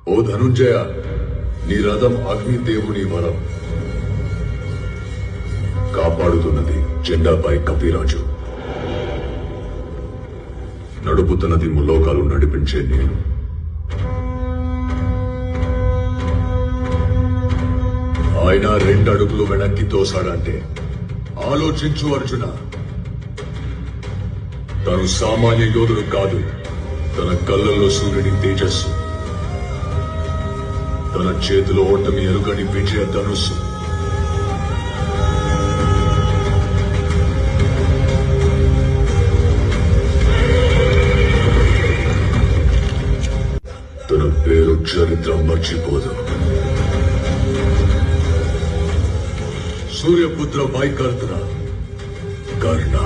ఓ ధనుంజయ, నీ రథం అగ్నిదేవుని వరం. కాపాడుతున్నది జెండాపై కపిరాజు, నడుపుతున్నది ముల్లోకాలు నడిపించే నేను. ఆయన 2 అడుగులు వెనక్కి తోసాడంటే ఆలోచించు అర్జున. తను సామాన్య యోధుడు కాదు, తన కళ్ళల్లో సూర్యుని తేజస్సు, తన చేతిలో ఓటమి ఎరుగని విజయ ధనుస్సు. తన పేరు చరిత్ర మర్చిపోదు. సూర్యపుత్ర వైకర్ణ కర్ణ.